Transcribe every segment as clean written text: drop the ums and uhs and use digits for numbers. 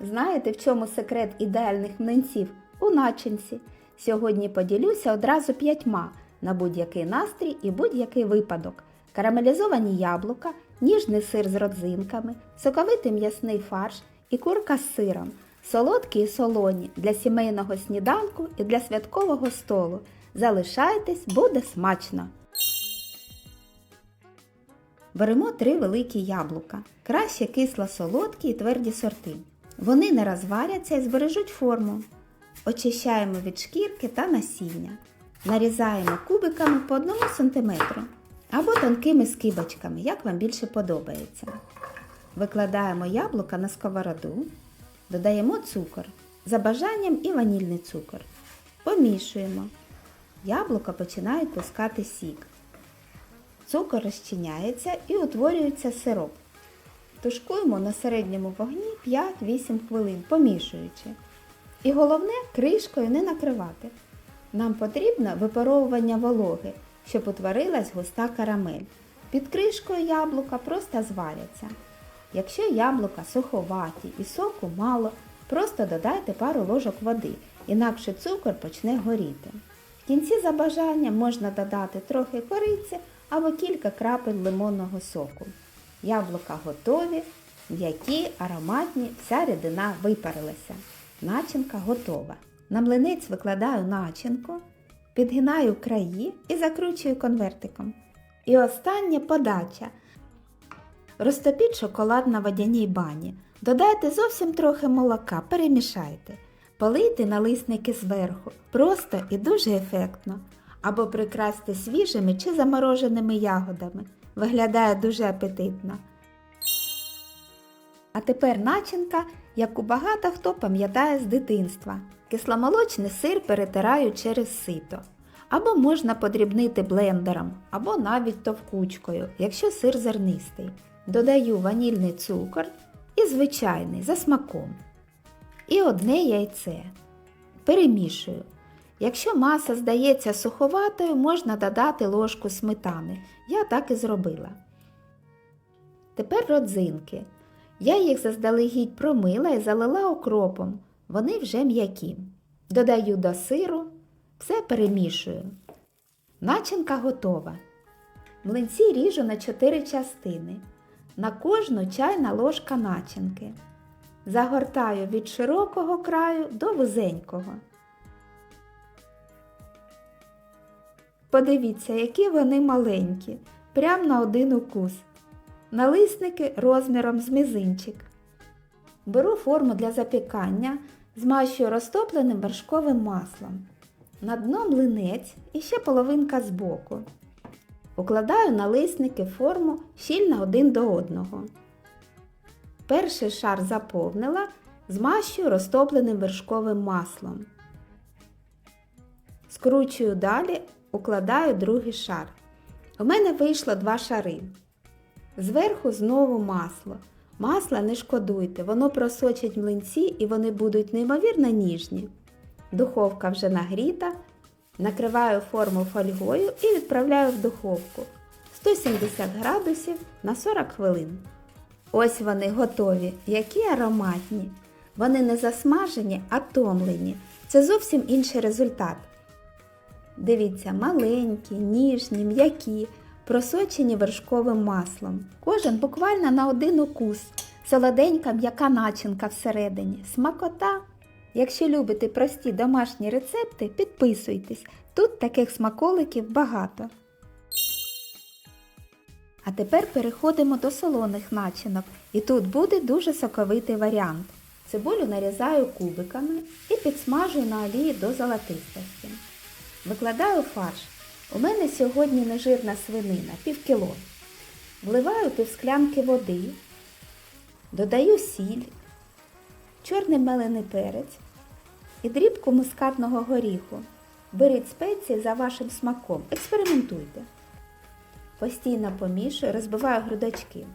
Знаєте, в чому секрет ідеальних млинців? У начинці. Сьогодні поділюся одразу 5 на будь-який настрій і будь-який випадок. Карамелізовані яблука, ніжний сир з родзинками, соковитий м'ясний фарш і курка з сиром. Солодкі і солоні для сімейного сніданку і для святкового столу. Залишайтесь, буде смачно! Беремо 3 великі яблука. Краще кисло-солодкі і тверді сорти. Вони не розваряться і збережуть форму. Очищаємо від шкірки та насіння. Нарізаємо кубиками по 1 см або тонкими скибочками, як вам більше подобається. Викладаємо яблука на сковороду, додаємо цукор, за бажанням і ванільний цукор. Помішуємо. Яблука починають пускати сік. Цукор розчиняється і утворюється сироп. Тушкуємо на середньому вогні 5-8 хвилин, помішуючи. І головне, кришкою не накривати. Нам потрібно випаровування вологи, щоб утворилась густа карамель. Під кришкою яблука просто зваряться. Якщо яблука суховаті і соку мало, просто додайте пару ложок води, інакше цукор почне горіти. В кінці за бажанням можна додати трохи кориці або кілька крапель лимонного соку. Яблука готові, м'які, ароматні, вся рідина випарилася. Начинка готова. На млинець викладаю начинку, підгинаю краї і закручую конвертиком. І остання подача. Розтопіть шоколад на водяній бані. Додайте зовсім трохи молока, перемішайте. Полийте налисники зверху. Просто і дуже ефектно. Або прикрасьте свіжими чи замороженими ягодами. Виглядає дуже апетитно. А тепер начинка, яку багато хто пам'ятає з дитинства. Кисломолочний сир перетираю через сито. Або можна подрібнити блендером, або навіть товкучкою, якщо сир зернистий. Додаю ванільний цукор і звичайний, за смаком. І 1 яйце. Перемішую. Якщо маса здається суховатою, можна додати ложку сметани. Я так і зробила. Тепер родзинки. Я їх заздалегідь промила і залила окропом. Вони вже м'які. Додаю до сиру, все перемішую. Начинка готова. Млинці ріжу на 4 частини. На кожну чайна ложка начинки. Загортаю від широкого краю до вузенького. Подивіться, які вони маленькі, прямо на 1 укус. Налисники розміром з мізинчик. Беру форму для запікання, змащую розтопленим вершковим маслом. На дно млинець і ще половинка збоку. Укладаю налисники в форму щільно один до одного. Перший шар заповнила, змащую розтопленим вершковим маслом. Скручую далі, укладаю другий шар. У мене вийшло 2 шари. Зверху знову масло. Масла не шкодуйте, воно просочить млинці і вони будуть неймовірно ніжні. Духовка вже нагріта. Накриваю форму фольгою і відправляю в духовку 170 градусів на 40 хвилин. Ось вони готові, які ароматні. Вони не засмажені, а томлені. Це зовсім інший результат. Дивіться, маленькі, ніжні, м'які, просочені вершковим маслом. Кожен буквально на 1 укус. Солоденька м'яка начинка всередині. Смакота! Якщо любите прості домашні рецепти, підписуйтесь. Тут таких смаколиків багато. А тепер переходимо до солоних начинок. І тут буде дуже соковитий варіант. Цибулю нарізаю кубиками і підсмажую на олії до золотистості. Викладаю фарш. У мене сьогодні нежирна свинина, пів кіло. Вливаю півсклянки води, додаю сіль, чорний мелений перець і дрібку мускатного горіху. Беріть спеції за вашим смаком, експериментуйте. Постійно помішую, розбиваю грудочки.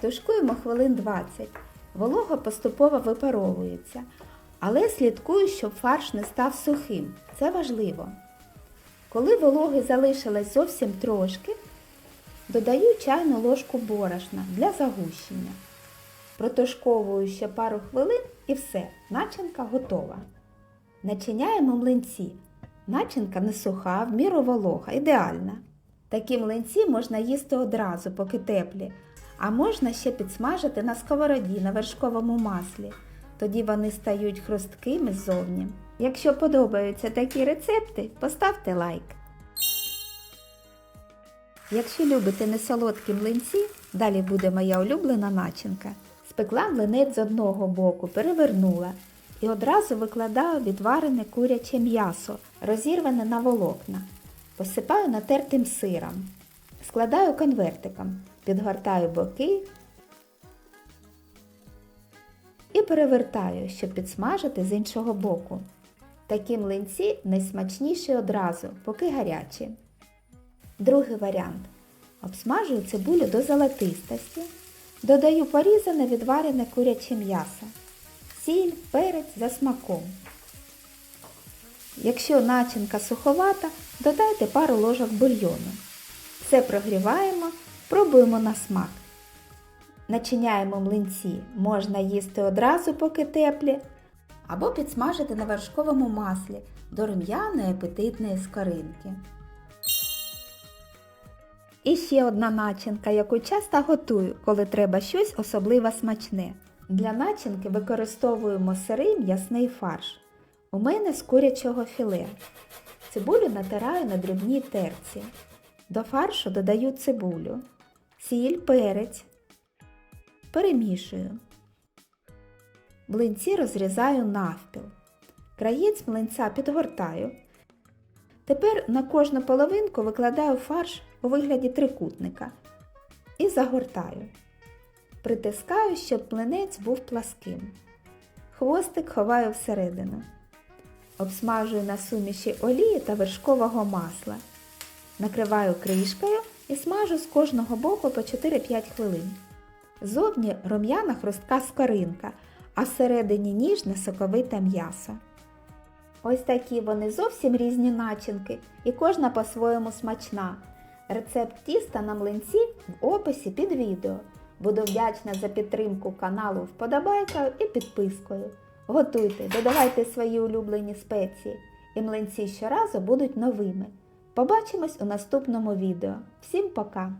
Тушкуємо хвилин 20. Волога поступово випаровується, але слідкую, щоб фарш не став сухим. Це важливо. Коли вологи залишилось зовсім трошки, додаю чайну ложку борошна для загущення. Протушковую ще пару хвилин і все, начинка готова. Начиняємо млинці. Начинка не суха, в міру волога, ідеальна. Такі млинці можна їсти одразу, поки теплі, а можна ще підсмажити на сковороді на вершковому маслі. Тоді вони стають хрусткими ззовні. Якщо подобаються такі рецепти, поставте лайк. Якщо любите несолодкі млинці, далі буде моя улюблена начинка. Спекла млинець з одного боку, перевернула і одразу викладаю відварене куряче м'ясо, розірване на волокна. Посипаю натертим сиром. Складаю конвертиком, підгортаю боки і перевертаю, щоб підсмажити з іншого боку. Такі млинці найсмачніші одразу, поки гарячі. Другий варіант. Обсмажую цибулю до золотистості. Додаю порізане відварене куряче м'ясо. Сіль, перець за смаком. Якщо начинка суховата, додайте пару ложок бульйону. Все прогріваємо, пробуємо на смак. Начиняємо млинці. Можна їсти одразу, поки теплі, або підсмажити на вершковому маслі до рум'яної апетитної скоринки. І ще одна начинка, яку часто готую, коли треба щось особливо смачне. Для начинки використовуємо сирий м'ясний фарш. У мене з курячого філе. Цибулю натираю на дрібній терці. До фаршу додаю цибулю, сіль, перець. Перемішую. Млинці розрізаю навпіл. Краєць млинця підгортаю. Тепер на кожну половинку викладаю фарш у вигляді трикутника і загортаю. Притискаю, щоб млинець був пласким. Хвостик ховаю всередину. Обсмажую на суміші олії та вершкового масла. Накриваю кришкою і смажу з кожного боку по 4-5 хвилин. Зовні рум'яна хрустка скоринка, а всередині ніжне соковите м'ясо. Ось такі вони зовсім різні начинки і кожна по-своєму смачна. Рецепт тіста на млинці в описі під відео. Буду вдячна за підтримку каналу вподобайкою і підпискою. Готуйте, додавайте свої улюблені спеції, і млинці щоразу будуть новими. Побачимось у наступному відео. Всім пока!